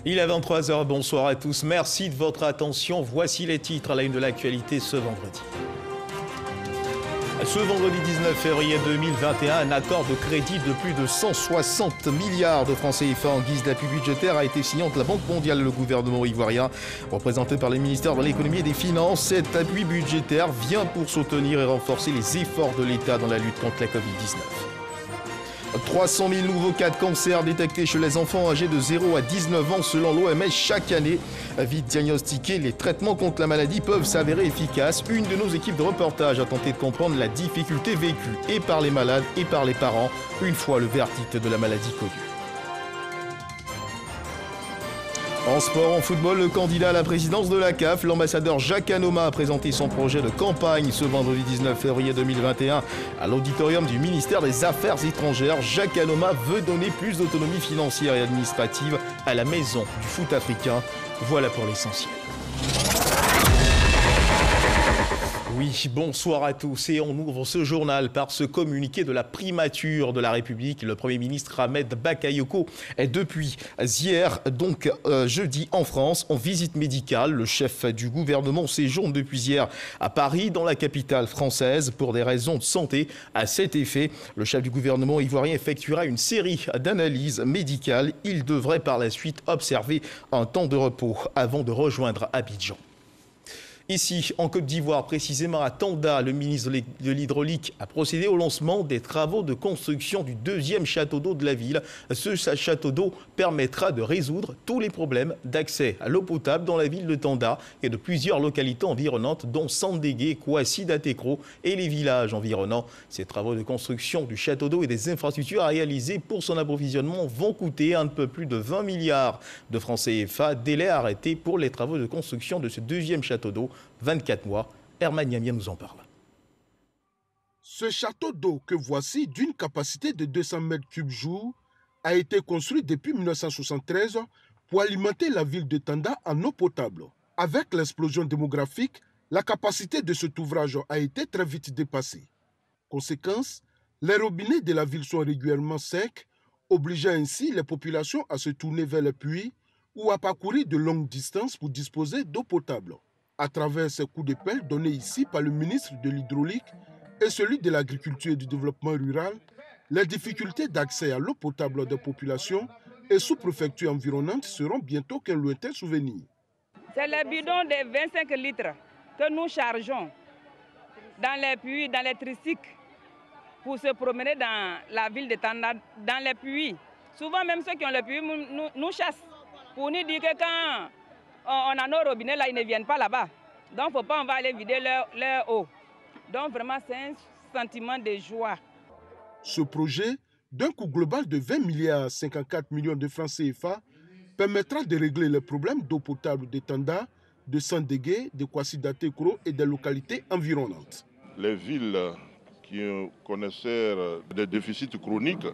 Il est 23 h, bonsoir à tous. Merci de votre attention. Voici les titres à la une de l'actualité ce vendredi. Ce vendredi 19 février 2021, un accord de crédit de plus de 160 milliards de francs CFA en guise d'appui budgétaire a été signé entre la Banque mondiale et le gouvernement ivoirien. Représenté par le ministère de l'économie et des finances, cet appui budgétaire vient pour soutenir et renforcer les efforts de l'État dans la lutte contre la Covid-19. 300 000 nouveaux cas de cancer détectés chez les enfants âgés de 0 à 19 ans selon l'OMS chaque année. Vite diagnostiqués, les traitements contre la maladie peuvent s'avérer efficaces. Une de nos équipes de reportage a tenté de comprendre la difficulté vécue et par les malades et par les parents une fois le verdict de la maladie connu. En sport, en football, le candidat à la présidence de la CAF, l'ambassadeur Jacques Anoma, a présenté son projet de campagne ce vendredi 19 février 2021 à l'auditorium du ministère des Affaires étrangères. Jacques Anoma veut donner plus d'autonomie financière et administrative à la maison du foot africain. Voilà pour l'essentiel. Oui, bonsoir à tous et on ouvre ce journal par ce communiqué de la primature de la République. Le Premier ministre Ahmed Bakayoko est depuis hier, donc jeudi en France, en visite médicale. Le chef du gouvernement séjourne depuis hier à Paris, dans la capitale française, pour des raisons de santé. À cet effet, le chef du gouvernement ivoirien effectuera une série d'analyses médicales. Il devrait par la suite observer un temps de repos avant de rejoindre Abidjan. Ici, en Côte d'Ivoire, précisément à Tanda, le ministre de l'Hydraulique a procédé au lancement des travaux de construction du deuxième château d'eau de la ville. Ce château d'eau permettra de résoudre tous les problèmes d'accès à l'eau potable dans la ville de Tanda et de plusieurs localités environnantes, dont Sandégué, Kouassi, Datekro et les villages environnants. Ces travaux de construction du château d'eau et des infrastructures à réaliser pour son approvisionnement vont coûter un peu plus de 20 milliards de francs CFA. Délai arrêté pour les travaux de construction de ce deuxième château d'eau. 24 mois, Herman Yamia nous en parle. Ce château d'eau que voici, d'une capacité de 200 mètres cubes jour, a été construit depuis 1973 pour alimenter la ville de Tanda en eau potable. Avec l'explosion démographique, la capacité de cet ouvrage a été très vite dépassée. Conséquence, les robinets de la ville sont régulièrement secs, obligeant ainsi les populations à se tourner vers les puits ou à parcourir de longues distances pour disposer d'eau potable. À travers ces coups de pelle donnés ici par le ministre de l'Hydraulique et celui de l'Agriculture et du Développement rural, les difficultés d'accès à l'eau potable des populations et sous-préfectures environnantes seront bientôt qu'un lointain souvenir. C'est les bidons de 25 litres que nous chargeons dans les puits, dans les tricycles, pour se promener dans la ville de Tanda, dans les puits. Souvent, même ceux qui ont les puits nous chassent pour nous dire que quand on a nos robinets là, ils ne viennent pas là-bas. Donc, il ne faut pas, on va aller vider leur eau. Donc, vraiment, c'est un sentiment de joie. Ce projet, d'un coût global de 20 milliards 54 millions de francs CFA, permettra de régler les problèmes d'eau potable de Tanda, de Sandégué, de Kouassi Datekro et des localités environnantes. Les villes qui connaissaient des déficits chroniques,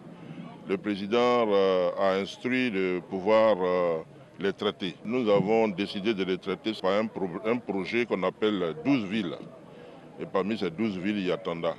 le président a instruit de pouvoir les traiter. Nous avons décidé de les traiter par un projet qu'on appelle 12 villes. Et parmi ces 12 villes, il y a Tanda.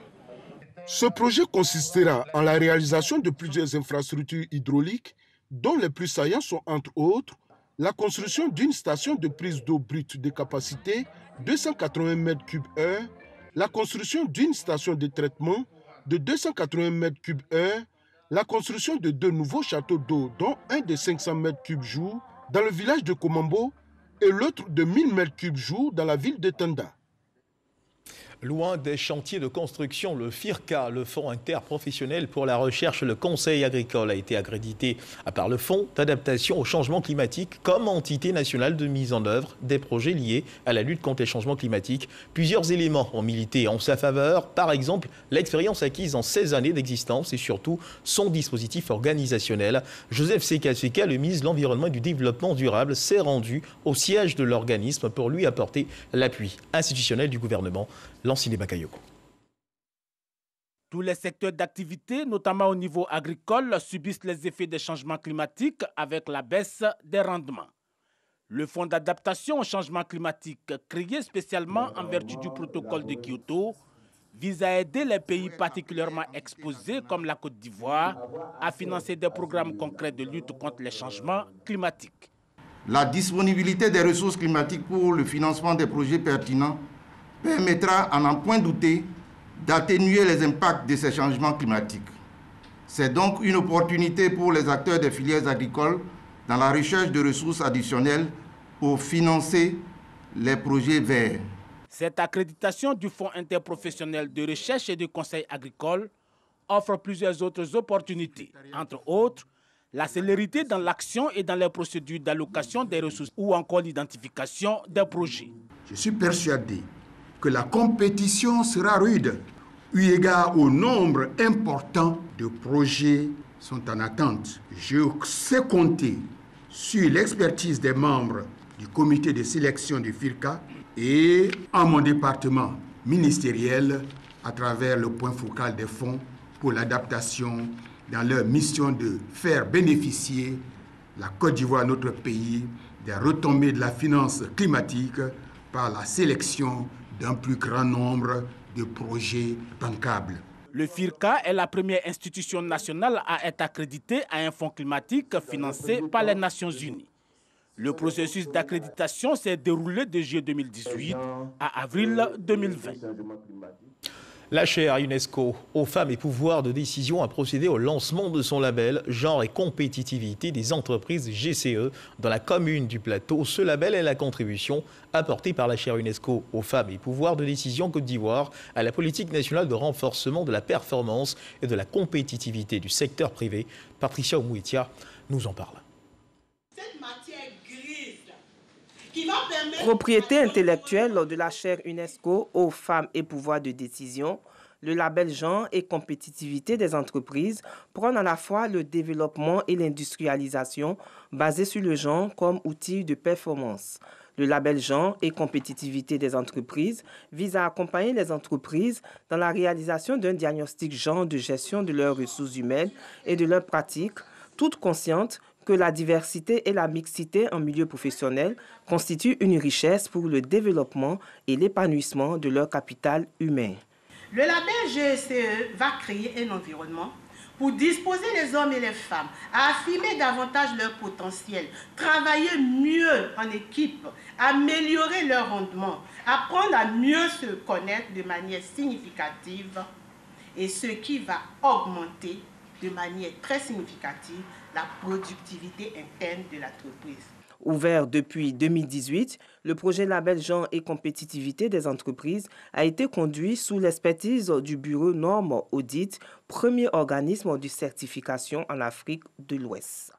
Ce projet consistera en la réalisation de plusieurs infrastructures hydrauliques, dont les plus saillants sont entre autres la construction d'une station de prise d'eau brute de capacité 280 m3/h, la construction d'une station de traitement de 280 m3/h, la construction de 2 nouveaux châteaux d'eau, dont un de 500 m3 jour, dans le village de Komambo et l'autre de 1000 m3 jour dans la ville de Tanda. Loin des chantiers de construction, le FIRCA, le Fonds interprofessionnel pour la recherche et le conseil agricole, a été accrédité par le Fonds d'adaptation au changement climatique comme entité nationale de mise en œuvre des projets liés à la lutte contre les changements climatiques. Plusieurs éléments ont milité en sa faveur, par exemple l'expérience acquise en 16 années d'existence et surtout son dispositif organisationnel. Joseph Sekaseka, le ministre de l'Environnement et du Développement durable, s'est rendu au siège de l'organisme pour lui apporter l'appui institutionnel du gouvernement. Lancine Bakayoko. Tous les secteurs d'activité, notamment au niveau agricole, subissent les effets des changements climatiques avec la baisse des rendements. Le Fonds d'adaptation au changement climatique, créé spécialement en vertu du protocole de Kyoto, vise à aider les pays particulièrement exposés, comme la Côte d'Ivoire, à financer des programmes concrets de lutte contre les changements climatiques. La disponibilité des ressources climatiques pour le financement des projets pertinents permettra, à n'en point douter, d'atténuer les impacts de ces changements climatiques. C'est donc une opportunité pour les acteurs des filières agricoles dans la recherche de ressources additionnelles pour financer les projets verts. Cette accréditation du Fonds interprofessionnel de recherche et de conseil agricole offre plusieurs autres opportunités, entre autres la célérité dans l'action et dans les procédures d'allocation des ressources ou encore l'identification des projets. Je suis persuadé que la compétition sera rude, eu égard au nombre important de projets qui sont en attente. Je sais compter sur l'expertise des membres du comité de sélection du FIRCA et en mon département ministériel à travers le point focal des fonds pour l'adaptation dans leur mission de faire bénéficier la Côte d'Ivoire, notre pays, des retombées de la finance climatique par la sélection d'un plus grand nombre de projets bancables. Le FIRCA est la première institution nationale à être accréditée à un fonds climatique financé par les Nations Unies. Le processus d'accréditation s'est déroulé de juillet 2018 à avril 2020. La chaire UNESCO aux femmes et pouvoir de décision a procédé au lancement de son label Genre et compétitivité des entreprises GCE dans la commune du Plateau. Ce label est la contribution apportée par la chaire UNESCO aux femmes et pouvoir de décision Côte d'Ivoire à la politique nationale de renforcement de la performance et de la compétitivité du secteur privé. Patricia Oumouitia nous en parle. Propriété intellectuelle de la chaire UNESCO aux femmes et pouvoir de décision, le label genre et compétitivité des entreprises prône à la fois le développement et l'industrialisation basés sur le genre comme outil de performance. Le label genre et compétitivité des entreprises vise à accompagner les entreprises dans la réalisation d'un diagnostic genre de gestion de leurs ressources humaines et de leurs pratiques, toutes conscientes que la diversité et la mixité en milieu professionnel constituent une richesse pour le développement et l'épanouissement de leur capital humain. Le label GCE va créer un environnement pour disposer les hommes et les femmes à affirmer davantage leur potentiel, travailler mieux en équipe, améliorer leur rendement, apprendre à mieux se connaître de manière significative et ce qui va augmenter de manière très significative la productivité interne de l'entreprise. Ouvert depuis 2018, le projet label genre et compétitivité des entreprises a été conduit sous l'expertise du bureau Normes Audit, premier organisme de certification en Afrique de l'Ouest.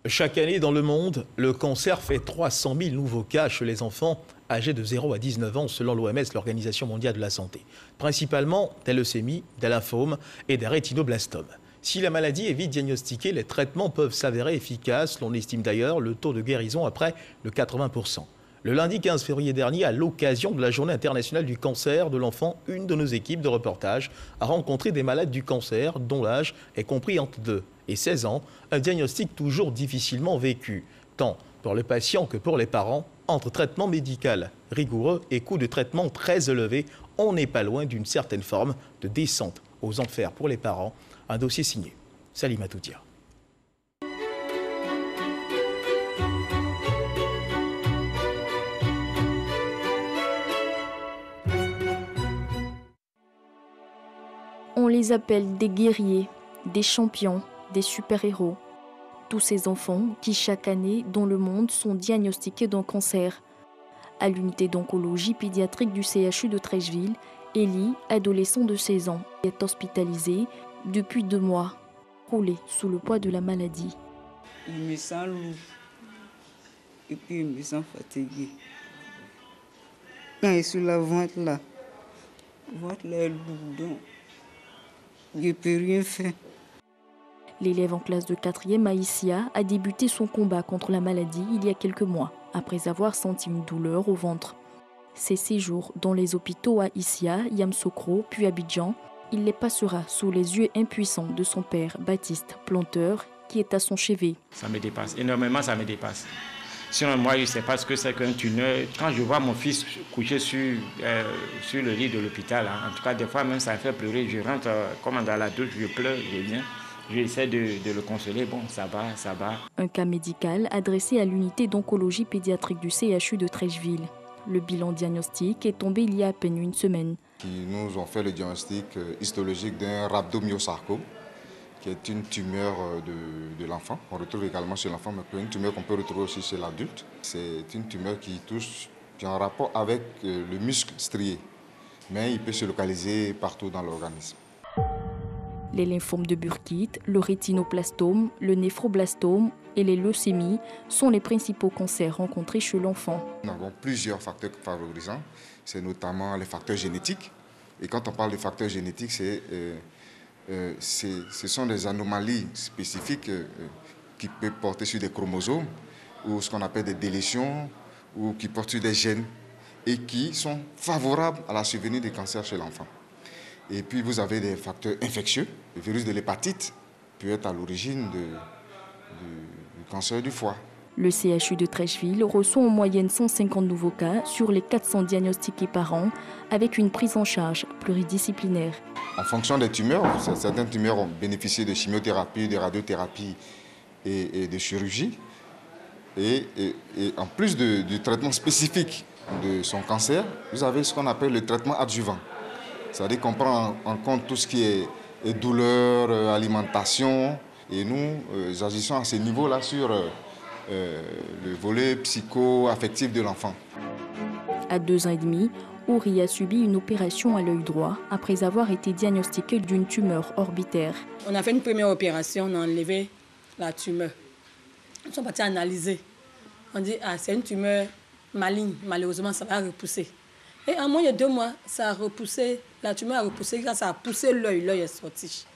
Chaque année dans le monde, le cancer fait 300 000 nouveaux cas chez les enfants âgés de 0 à 19 ans selon l'OMS, l'Organisation mondiale de la santé. Principalement des leucémies, des lymphomes et des rétinoblastomes. Si la maladie est vite diagnostiquée, les traitements peuvent s'avérer efficaces. L'on estime d'ailleurs le taux de guérison à près de 80%. Le lundi 15 février dernier, à l'occasion de la Journée internationale du cancer de l'enfant, une de nos équipes de reportage a rencontré des malades du cancer dont l'âge est compris entre 2 et 16 ans, un diagnostic toujours difficilement vécu, tant pour les patients que pour les parents. Entre traitement médical rigoureux et coûts de traitement très élevés, on n'est pas loin d'une certaine forme de descente aux enfers pour les parents. Un dossier signé Salima Toutia. On les appelle des guerriers, des champions, des super-héros. Tous ces enfants qui chaque année dans le monde sont diagnostiqués d'un cancer. À l'unité d'oncologie pédiatrique du CHU de Treichville, Ellie, adolescent de 16 ans, est hospitalisée depuis 2 mois, roulée sous le poids de la maladie. Je me sens lourd et puis je me sens fatiguée. Quand je suis sur la ventre là est lourd, donc je ne peux rien faire. L'élève en classe de 4e à Issia a débuté son combat contre la maladie il y a quelques mois, après avoir senti une douleur au ventre. Ses séjours dans les hôpitaux à Issia, Yamoussoukro, puis Abidjan, il les passera sous les yeux impuissants de son père, Baptiste, planteur, qui est à son chevet. Ça me dépasse, énormément ça me dépasse. Sinon moi je ne sais pas ce que c'est qu'un tunnel. Quand je vois mon fils couché sur le lit de l'hôpital, en tout cas des fois même ça me fait pleurer. Je rentre comme dans la douche, je pleure, je viens. j'essaie de le consoler. Bon, ça va, ça va. Un cas médical adressé à l'unité d'oncologie pédiatrique du CHU de Trècheville. Le bilan diagnostic est tombé il y a à peine une semaine. Ils nous ont fait le diagnostic histologique d'un rhabdomyosarcome, qui est une tumeur de l'enfant. On retrouve également chez l'enfant, mais une tumeur qu'on peut retrouver aussi chez l'adulte. C'est une tumeur qui est en rapport avec le muscle strié, mais il peut se localiser partout dans l'organisme. Les lymphomes de Burkitt, le rétinoblastome, le néphroblastome et les leucémies sont les principaux cancers rencontrés chez l'enfant. Nous avons plusieurs facteurs favorisants, c'est notamment les facteurs génétiques. Et quand on parle de facteurs génétiques, ce sont des anomalies spécifiques qui peuvent porter sur des chromosomes ou ce qu'on appelle des délétions ou qui portent sur des gènes et qui sont favorables à la survenue des cancers chez l'enfant. Et puis vous avez des facteurs infectieux. Le virus de l'hépatite peut être à l'origine du cancer du foie. Le CHU de Trècheville reçoit en moyenne 150 nouveaux cas sur les 400 diagnostiqués par an, avec une prise en charge pluridisciplinaire. En fonction des tumeurs, certaines tumeurs ont bénéficié de chimiothérapie, de radiothérapie et de chirurgie. Et en plus du traitement spécifique de son cancer, vous avez ce qu'on appelle le traitement adjuvant. C'est-à-dire qu'on prend en compte tout ce qui est douleur, alimentation. Et nous agissons à ce niveau-là sur le volet psycho-affectif de l'enfant. À 2 ans et demi, Ouri a subi une opération à l'œil droit après avoir été diagnostiqué d'une tumeur orbitaire. On a fait une première opération, on a enlevé la tumeur. Ils sont partis analyser. On dit, c'est une tumeur maligne, malheureusement ça va repousser. Et en moins de 2 mois, ça a repoussé, la tumeur a repoussé, quand ça a poussé l'œil est sorti.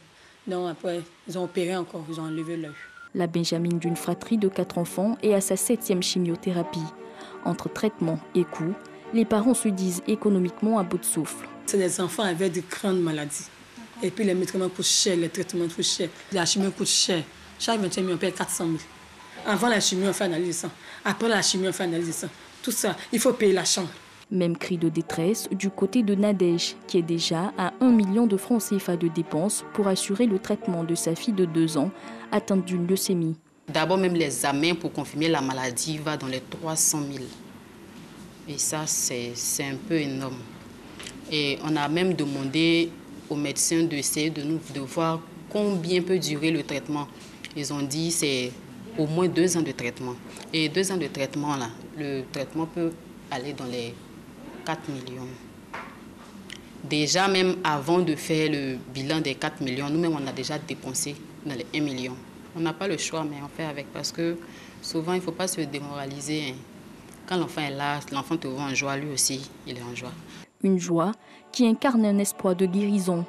Donc après, ils ont opéré encore, ils ont enlevé l'œil. La Benjamine d'une fratrie de 4 enfants est à sa 7e chimiothérapie. Entre traitement et coûts, les parents se disent économiquement à bout de souffle. C'est des enfants avec de grandes maladies. Et puis les médicaments coûtent cher, les traitements coûtent cher, la chimie coûte cher. Chaque 21 000, on paye 400 000. Avant la chimie, on fait analyse de sang. Après la chimie, on fait analyse de sang. Tout ça, il faut payer la chambre. Même cri de détresse du côté de Nadège, qui est déjà à 1 million de francs CFA de dépenses pour assurer le traitement de sa fille de 2 ans, atteinte d'une leucémie. D'abord, même l'examen pour confirmer la maladie va dans les 300 000. Et ça, c'est un peu énorme. Et on a même demandé aux médecins d'essayer de voir combien peut durer le traitement. Ils ont dit que c'est au moins 2 ans de traitement. Et 2 ans de traitement, là, le traitement peut aller dans les 4 millions. Déjà, même avant de faire le bilan des 4 millions, nous-mêmes, on a déjà dépensé dans les 1 million. On n'a pas le choix, mais on fait avec parce que souvent, il ne faut pas se démoraliser. Hein. Quand l'enfant est là, l'enfant te voit en joie, lui aussi, il est en joie. Une joie qui incarne un espoir de guérison.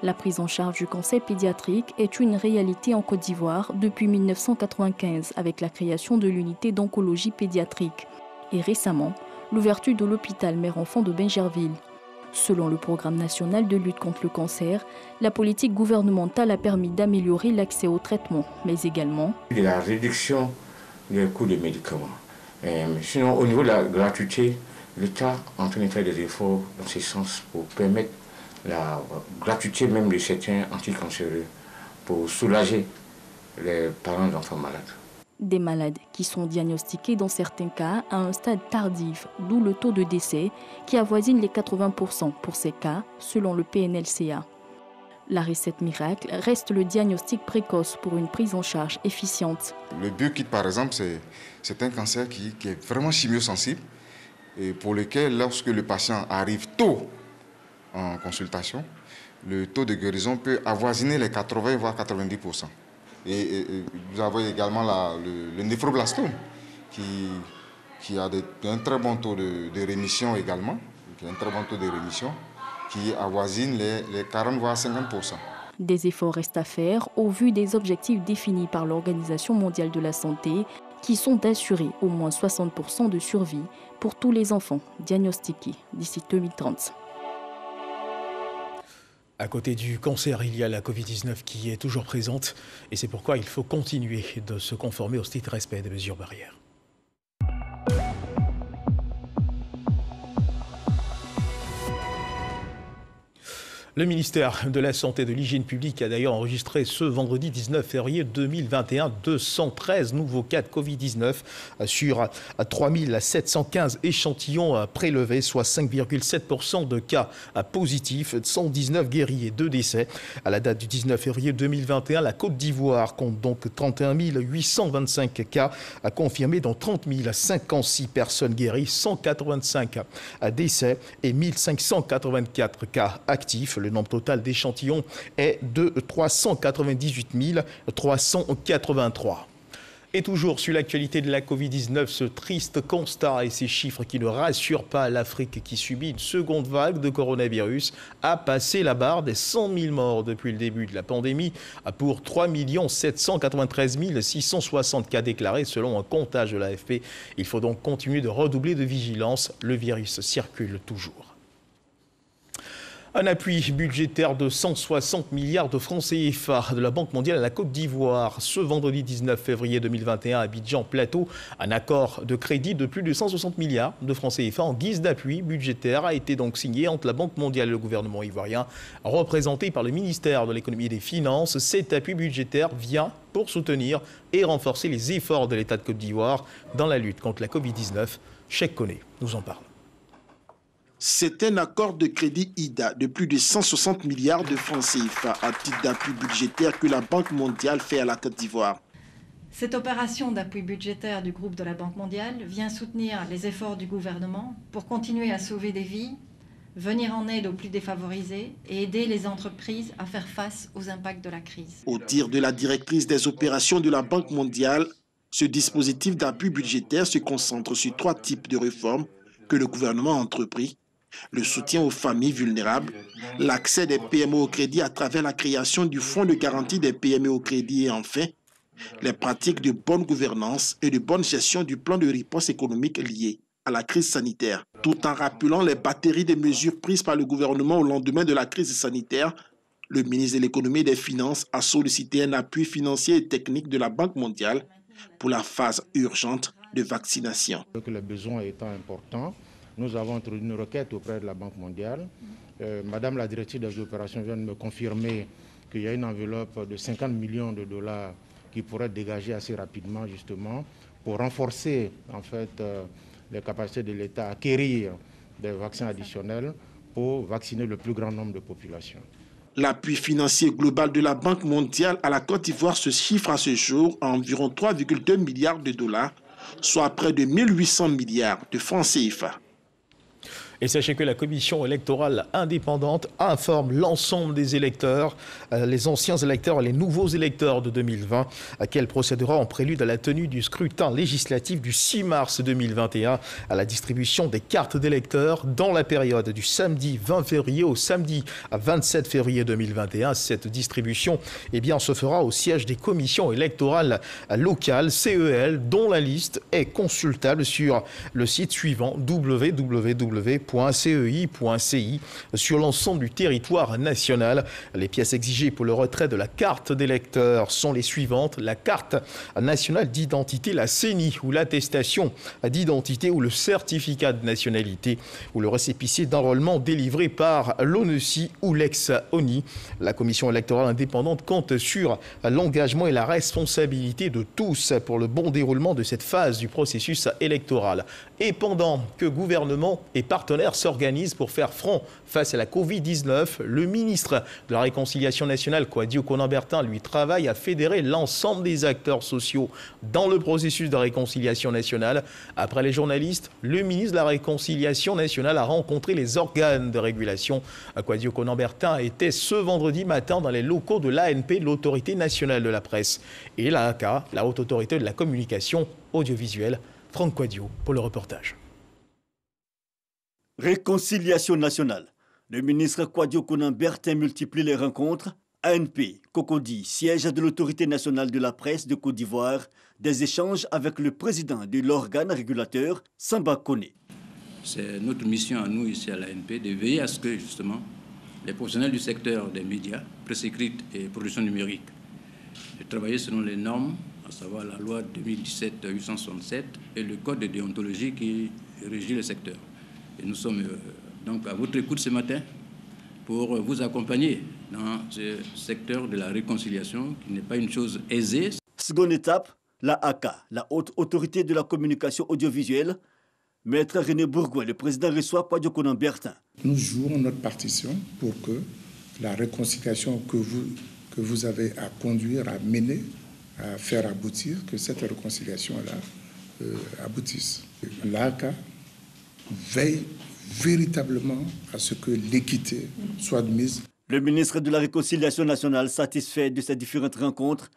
La prise en charge du cancer pédiatrique est une réalité en Côte d'Ivoire depuis 1995 avec la création de l'unité d'oncologie pédiatrique. Et récemment, l'ouverture de l'hôpital mère-enfant de Benjerville. Selon le programme national de lutte contre le cancer, la politique gouvernementale a permis d'améliorer l'accès au traitement, mais également de la réduction des coûts des médicaments. Sinon, au niveau de la gratuité, l'État est en train de faire des efforts dans ce sens pour permettre la gratuité même de certains anticancéreux pour soulager les parents d'enfants malades. Des malades qui sont diagnostiqués dans certains cas à un stade tardif, d'où le taux de décès qui avoisine les 80% pour ces cas, selon le PNLCA. La recette miracle reste le diagnostic précoce pour une prise en charge efficiente. Le Burkitt, par exemple, c'est un cancer qui est vraiment chimiosensible et pour lequel, lorsque le patient arrive tôt en consultation, le taux de guérison peut avoisiner les 80 voire 90%. Et vous avez également le néphroblastome qui a un très bon taux de rémission également, qui avoisine les 40 voire 50%. Des efforts restent à faire au vu des objectifs définis par l'Organisation mondiale de la santé qui sont d'assurer au moins 60% de survie pour tous les enfants diagnostiqués d'ici 2030. À côté du cancer, il y a la Covid-19 qui est toujours présente et c'est pourquoi il faut continuer de se conformer au strict respect des mesures barrières. Le ministère de la Santé et de l'Hygiène publique a d'ailleurs enregistré ce vendredi 19 février 2021 213 nouveaux cas de Covid-19 sur 3715 échantillons prélevés, soit 5,7% de cas positifs, 119 guéris et 2 décès. À la date du 19 février 2021, la Côte d'Ivoire compte donc 31 825 cas confirmés, dont 30 056 personnes guéries, 185 décès et 1584 cas actifs. Le nombre total d'échantillons est de 398 383. Et toujours sur l'actualité de la Covid-19, ce triste constat et ces chiffres qui ne rassurent pas l'Afrique qui subit une seconde vague de coronavirus a passé la barre des 100 000 morts depuis le début de la pandémie pour 3 793 660 cas déclarés selon un comptage de l'AFP. Il faut donc continuer de redoubler de vigilance. Le virus circule toujours. Un appui budgétaire de 160 milliards de francs CFA de la Banque mondiale à la Côte d'Ivoire. Ce vendredi 19 février 2021 à Abidjan-Plateau, un accord de crédit de plus de 160 milliards de francs CFA en guise d'appui budgétaire a été donc signé entre la Banque mondiale et le gouvernement ivoirien, représenté par le ministère de l'Économie et des Finances. Cet appui budgétaire vient pour soutenir et renforcer les efforts de l'État de Côte d'Ivoire dans la lutte contre la Covid-19. Cheikh Koné nous en parle. C'est un accord de crédit IDA de plus de 160 milliards de francs CFA à titre d'appui budgétaire que la Banque mondiale fait à la Côte d'Ivoire. Cette opération d'appui budgétaire du groupe de la Banque mondiale vient soutenir les efforts du gouvernement pour continuer à sauver des vies, venir en aide aux plus défavorisés et aider les entreprises à faire face aux impacts de la crise. Au dire de la directrice des opérations de la Banque mondiale, ce dispositif d'appui budgétaire se concentre sur 3 types de réformes que le gouvernement a entrepris. Le soutien aux familles vulnérables, l'accès des PME au crédit à travers la création du fonds de garantie des PME au crédit et enfin, les pratiques de bonne gouvernance et de bonne gestion du plan de riposte économique lié à la crise sanitaire. Tout en rappelant les batteries de mesures prises par le gouvernement au lendemain de la crise sanitaire, le ministre de l'Économie et des Finances a sollicité un appui financier et technique de la Banque mondiale pour la phase urgente de vaccination. Les besoins étant importants, nous avons introduit une requête auprès de la Banque mondiale. Madame la directrice des opérations vient de me confirmer qu'il y a une enveloppe de 50 millions de dollars qui pourrait être dégagée assez rapidement justement pour renforcer en fait les capacités de l'État à acquérir des vaccins additionnels pour vacciner le plus grand nombre de populations. L'appui financier global de la Banque mondiale à la Côte d'Ivoire se chiffre à ce jour à environ 3,2 milliards de dollars, soit près de 1800 milliards de francs CFA. Et sachez que la commission électorale indépendante informe l'ensemble des électeurs, les anciens électeurs et les nouveaux électeurs de 2020, qu'elle procédera en prélude à la tenue du scrutin législatif du 6 mars 2021 à la distribution des cartes d'électeurs dans la période du samedi 20 février au samedi 27 février 2021. Cette distribution se fera au siège des commissions électorales locales, CEL, dont la liste est consultable sur le site suivant www.cei.ci sur l'ensemble du territoire national. Les pièces exigées pour le retrait de la carte d'électeur sont les suivantes: la carte nationale d'identité, la CENI, ou l'attestation d'identité ou le certificat de nationalité ou le récépissé d'enrôlement délivré par l'ONECI ou l'ex-ONI. La commission électorale indépendante compte sur l'engagement et la responsabilité de tous pour le bon déroulement de cette phase du processus électoral. Et pendant que gouvernement et partenaires s'organisent pour faire front face à la Covid-19, le ministre de la Réconciliation nationale, Kwadio Konan-Bertin, lui travaille à fédérer l'ensemble des acteurs sociaux dans le processus de réconciliation nationale. Après les journalistes, le ministre de la Réconciliation nationale a rencontré les organes de régulation. Kwadio Konan-Bertin était ce vendredi matin dans les locaux de l'ANP, l'Autorité nationale de la presse, et l'AAK, la Haute Autorité de la communication audiovisuelle. Franck Kwadio pour le reportage. Réconciliation nationale. Le ministre Kwadio Konan-Bertin multiplie les rencontres. ANP, Cocody, siège de l'Autorité nationale de la presse de Côte d'Ivoire, des échanges avec le président de l'organe régulateur, Samba Koné. C'est notre mission à nous ici à l'ANP de veiller à ce que justement les professionnels du secteur des médias, presse écrite et production numérique, de travailler selon les normes, à savoir la loi 2017-867 et le code de déontologie qui régit le secteur. Et nous sommes donc à votre écoute ce matin pour vous accompagner dans ce secteur de la réconciliation, qui n'est pas une chose aisée. Seconde étape, la ACA, la Haute Autorité de la Communication Audiovisuelle. Maître René Bourgoin, le président, reçoit Kwadwo Konan Bertin. Nous jouons notre partition pour que la réconciliation que vous avez à conduire, à mener, à faire aboutir, que cette réconciliation-là aboutisse. L'ACA veille véritablement à ce que l'équité soit admise. Le ministre de la Réconciliation nationale satisfait de ces différentes rencontres.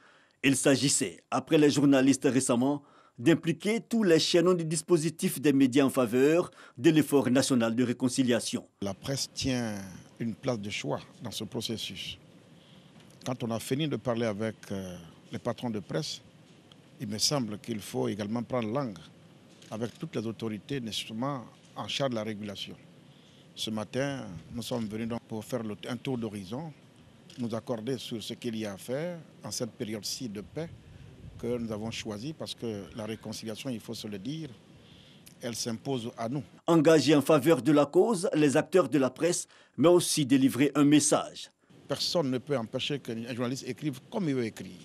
Il s'agissait, après les journalistes récemment, d'impliquer tous les chaînons du dispositif des médias en faveur de l'effort national de réconciliation. La presse tient une place de choix dans ce processus. Quand on a fini de parler avec les patrons de presse, il me semble qu'il faut également prendre langue avec toutes les autorités nécessairement en charge de la régulation. Ce matin, nous sommes venus donc pour faire un tour d'horizon, nous accorder sur ce qu'il y a à faire en cette période-ci de paix que nous avons choisi, parce que la réconciliation, il faut se le dire, elle s'impose à nous. Engagés en faveur de la cause, les acteurs de la presse, mais aussi délivrer un message. Personne ne peut empêcher qu'un journaliste écrive comme il veut écrire.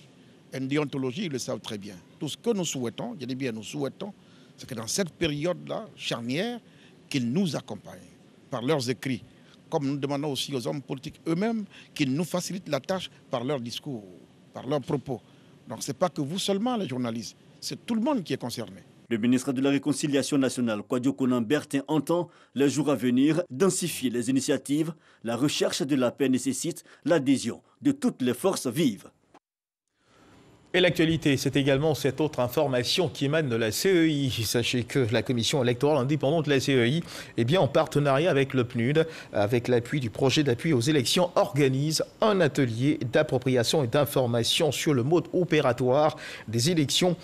En déontologie, ils le savent très bien. Tout ce que nous souhaitons, je dis bien nous souhaitons, c'est que dans cette période-là, charnière, qu'ils nous accompagnent par leurs écrits, comme nous demandons aussi aux hommes politiques eux-mêmes qu'ils nous facilitent la tâche par leurs discours, par leurs propos. Donc ce n'est pas que vous seulement les journalistes, c'est tout le monde qui est concerné. Le ministre de la Réconciliation nationale, Kwadwo Konan Bertin, entend les jours à venir densifier les initiatives. La recherche de la paix nécessite l'adhésion de toutes les forces vives. Et l'actualité, c'est également cette autre information qui émane de la CEI. Sachez que la Commission électorale indépendante de la CEI, en partenariat avec le PNUD, avec l'appui du projet d'appui aux élections, organise un atelier d'appropriation et d'information sur le mode opératoire des élections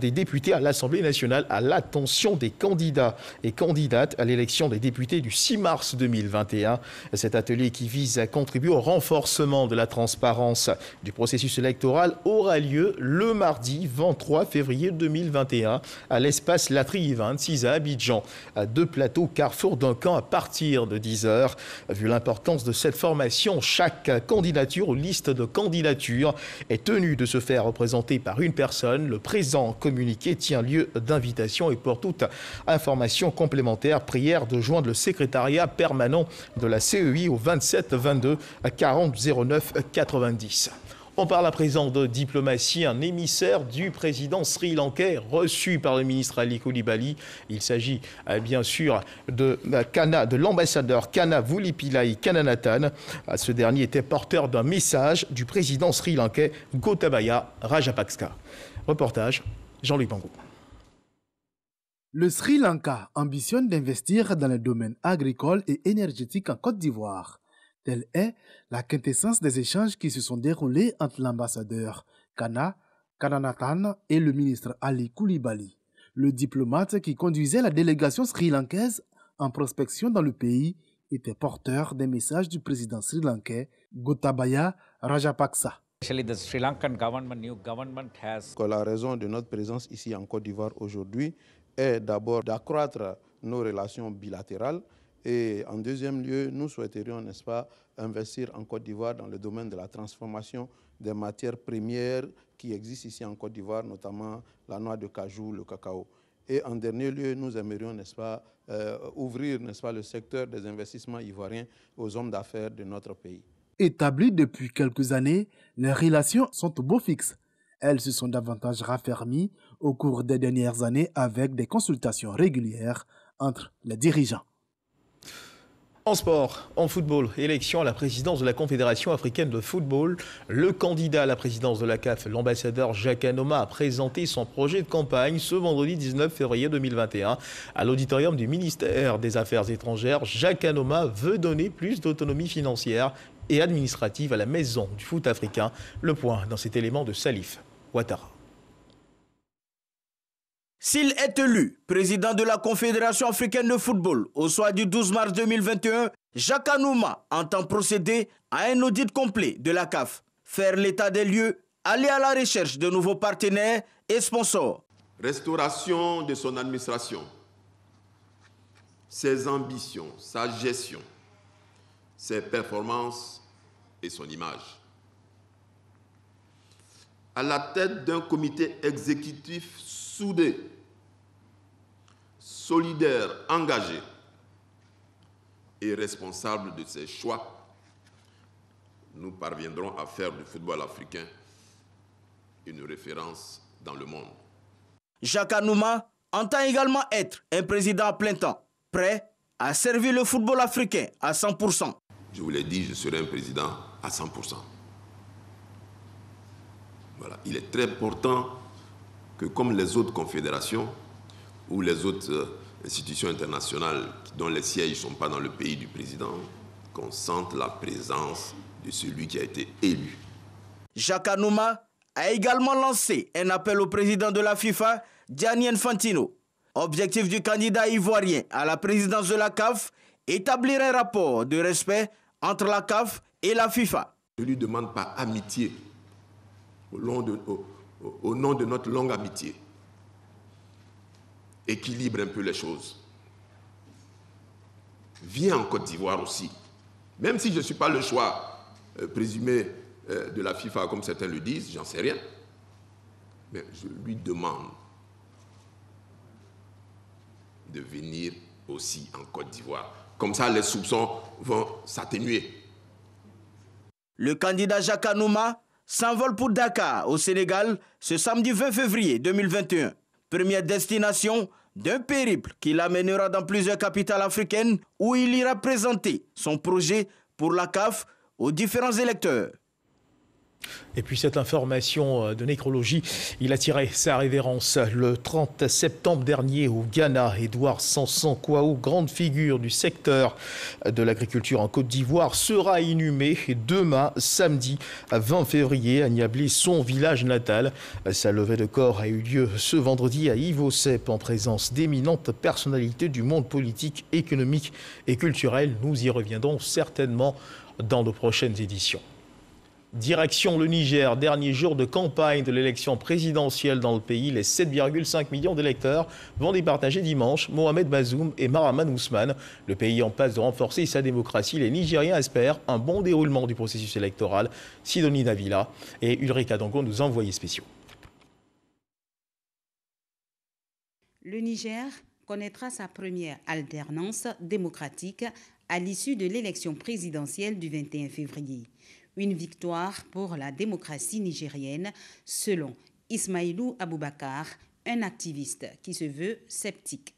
des députés à l'Assemblée nationale à l'attention des candidats et candidates à l'élection des députés du 6 mars 2021. Cet atelier qui vise à contribuer au renforcement de la transparence du processus électoral aura lieu le mardi 23 février 2021 à l'espace Latry 26 à Abidjan. Deux plateaux Carrefour Duncan à partir de 10h. Vu l'importance de cette formation, chaque candidature ou liste de candidatures est tenue de se faire représenter par une personne. Le présent communiqué tient lieu d'invitation et pour toute information complémentaire, prière de joindre le secrétariat permanent de la CEI au 27 22 40 09 90. On parle à présent de diplomatie. Un émissaire du président sri-lankais reçu par le ministre Ali Coulibaly. Il s'agit bien sûr de l'ambassadeur Kana Vulipillai Kannanathan. Ce dernier était porteur d'un message du président sri-lankais Gotabaya Rajapaksa. Reportage Jean-Louis Bangou. Le Sri Lanka ambitionne d'investir dans les domaines agricoles et énergétiques en Côte d'Ivoire. Telle est la quintessence des échanges qui se sont déroulés entre l'ambassadeur Kannanathan et le ministre Ali Coulibaly. Le diplomate qui conduisait la délégation sri-lankaise en prospection dans le pays était porteur des messages du président sri-lankais Gotabaya Rajapaksa. La raison de notre présence ici en Côte d'Ivoire aujourd'hui est d'abord d'accroître nos relations bilatérales. Et en deuxième lieu, nous souhaiterions, n'est-ce pas, investir en Côte d'Ivoire dans le domaine de la transformation des matières premières qui existent ici en Côte d'Ivoire, notamment la noix de cajou, le cacao. Et en dernier lieu, nous aimerions, n'est-ce pas, ouvrir, n'est-ce pas, le secteur des investissements ivoiriens aux hommes d'affaires de notre pays. Établies depuis quelques années, les relations sont au beau fixe. Elles se sont davantage raffermies au cours des dernières années avec des consultations régulières entre les dirigeants. En sport, en football, élection à la présidence de la Confédération africaine de football. Le candidat à la présidence de la CAF, l'ambassadeur Jacques Anoma, a présenté son projet de campagne ce vendredi 19 février 2021 à l'auditorium du ministère des Affaires étrangères. Jacques Anoma veut donner plus d'autonomie financière et administrative à la maison du foot africain. Le point dans cet élément de Salif Ouattara. S'il est élu président de la Confédération africaine de football au soir du 12 mars 2021, Jacques Anoma entend procéder à un audit complet de la CAF, faire l'état des lieux, aller à la recherche de nouveaux partenaires et sponsors. Restauration de son administration, ses ambitions, sa gestion, ses performances et son image. À la tête d'un comité exécutif soudé, solidaire, engagé et responsable de ses choix, nous parviendrons à faire du football africain une référence dans le monde. Jacques Anouma entend également être un président à plein temps, prêt à servir le football africain à 100%. Je vous l'ai dit, je serai un président à 100%. Voilà. Il est très important que, comme les autres confédérations ou les autres institutions internationales dont les sièges ne sont pas dans le pays du président, qu'on sente la présence de celui qui a été élu. Jacques Anouma a également lancé un appel au président de la FIFA, Gianni Infantino. Objectif du candidat ivoirien à la présidence de la CAF, établir un rapport de respect entre la CAF et la FIFA. Je ne lui demande pas amitié au nom de notre longue amitié. Équilibre un peu les choses. Viens en Côte d'Ivoire aussi. Même si je ne suis pas le choix présumé de la FIFA, comme certains le disent, j'en sais rien. Mais je lui demande de venir aussi en Côte d'Ivoire. Comme ça, les soupçons vont s'atténuer. Le candidat Jacques Anouma s'envole pour Dakar, au Sénégal, ce samedi 20 février 2021. Première destination d'un périple qui l'amènera dans plusieurs capitales africaines où il ira présenter son projet pour la CAF aux différents électeurs. Et puis cette information de nécrologie, il a tiré sa révérence le 30 septembre dernier au Ghana. Édouard Sanson Kouaou, grande figure du secteur de l'agriculture en Côte d'Ivoire, sera inhumé demain, samedi 20 février, à Niablé, son village natal. Sa levée de corps a eu lieu ce vendredi à Ivosep en présence d'éminentes personnalités du monde politique, économique et culturel. Nous y reviendrons certainement dans nos prochaines éditions. Direction le Niger, dernier jour de campagne de l'élection présidentielle dans le pays. Les 7,5 millions d'électeurs vont départager dimanche Mohamed Bazoum et Mahaman Ousmane. Le pays en passe de renforcer sa démocratie. Les Nigériens espèrent un bon déroulement du processus électoral. Sidonie Davila et Ulrika Dango, nos envoyés spéciaux. Le Niger connaîtra sa première alternance démocratique à l'issue de l'élection présidentielle du 21 février. Une victoire pour la démocratie nigérienne, selon Ismaïlou Aboubakar, un activiste qui se veut sceptique.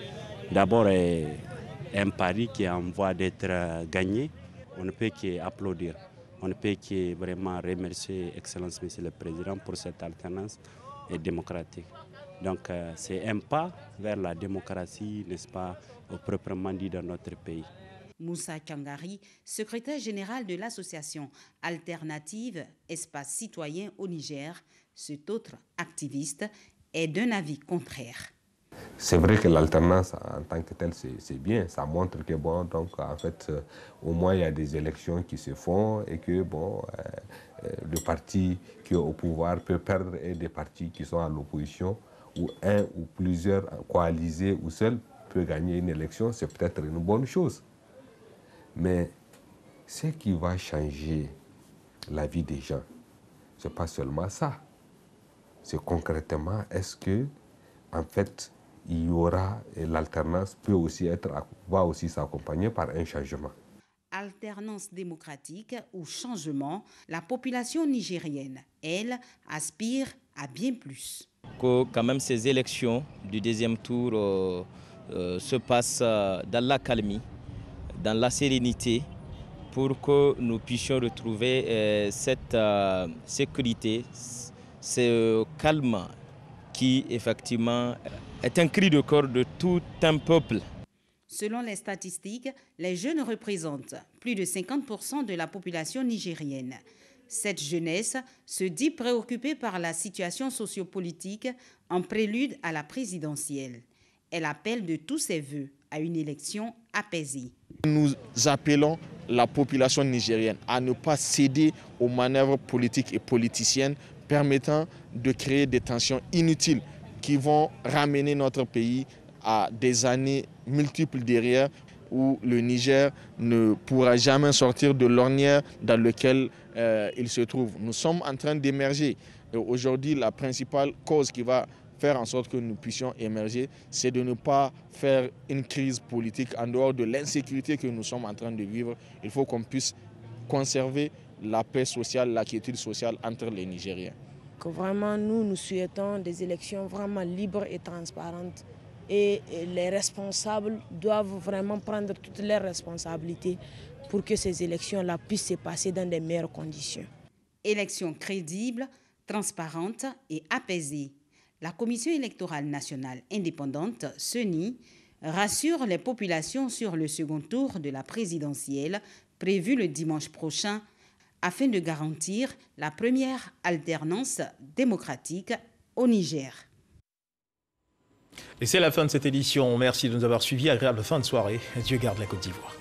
D'abord, un pari qui est en voie d'être gagné. On ne peut qu'applaudir. On ne peut que vraiment remercier Excellence Monsieur le Président pour cette alternance démocratique. Donc c'est un pas vers la démocratie, n'est-ce pas, proprement dit dans notre pays. Moussa Tchangari, secrétaire général de l'association alternative Espace Citoyen au Niger, cet autre activiste, est d'un avis contraire. C'est vrai que l'alternance en tant que telle, c'est bien. Ça montre que, bon, donc, en fait, au moins, il y a des élections qui se font et que, bon, le parti qui est au pouvoir peut perdre et des partis qui sont à l'opposition, ou un ou plusieurs coalisés ou seuls peut gagner une élection. C'est peut-être une bonne chose. Mais ce qui va changer la vie des gens, ce n'est pas seulement ça. C'est concrètement, est-ce que, en fait, il y aura, et l'alternance va aussi s'accompagner par un changement. Alternance démocratique ou changement, la population nigérienne, elle, aspire à bien plus. Que quand même ces élections du deuxième tour se passent dans l'accalmie, dans la sérénité, pour que nous puissions retrouver cette sécurité, ce calme qui effectivement est un cri de cœur de tout un peuple. Selon les statistiques, les jeunes représentent plus de 50% de la population nigérienne. Cette jeunesse se dit préoccupée par la situation sociopolitique en prélude à la présidentielle. Elle appelle de tous ses voeux à une élection apaisée. Nous appelons la population nigérienne à ne pas céder aux manœuvres politiques et politiciennes permettant de créer des tensions inutiles qui vont ramener notre pays à des années multiples derrière. où le Niger ne pourra jamais sortir de l'ornière dans laquelle il se trouve. Nous sommes en train d'émerger. Aujourd'hui, la principale cause qui va faire en sorte que nous puissions émerger, c'est de ne pas faire une crise politique en dehors de l'insécurité que nous sommes en train de vivre. Il faut qu'on puisse conserver la paix sociale, la quiétude sociale entre les Nigériens. Vraiment, nous souhaitons des élections vraiment libres et transparentes. Et les responsables doivent vraiment prendre toutes leurs responsabilités pour que ces élections-là puissent se passer dans de meilleures conditions. Élections crédibles, transparentes et apaisées. La Commission électorale nationale indépendante, CENI, rassure les populations sur le second tour de la présidentielle prévu le dimanche prochain afin de garantir la première alternance démocratique au Niger. Et c'est la fin de cette édition. Merci de nous avoir suivis. Agréable fin de soirée. Dieu garde la Côte d'Ivoire.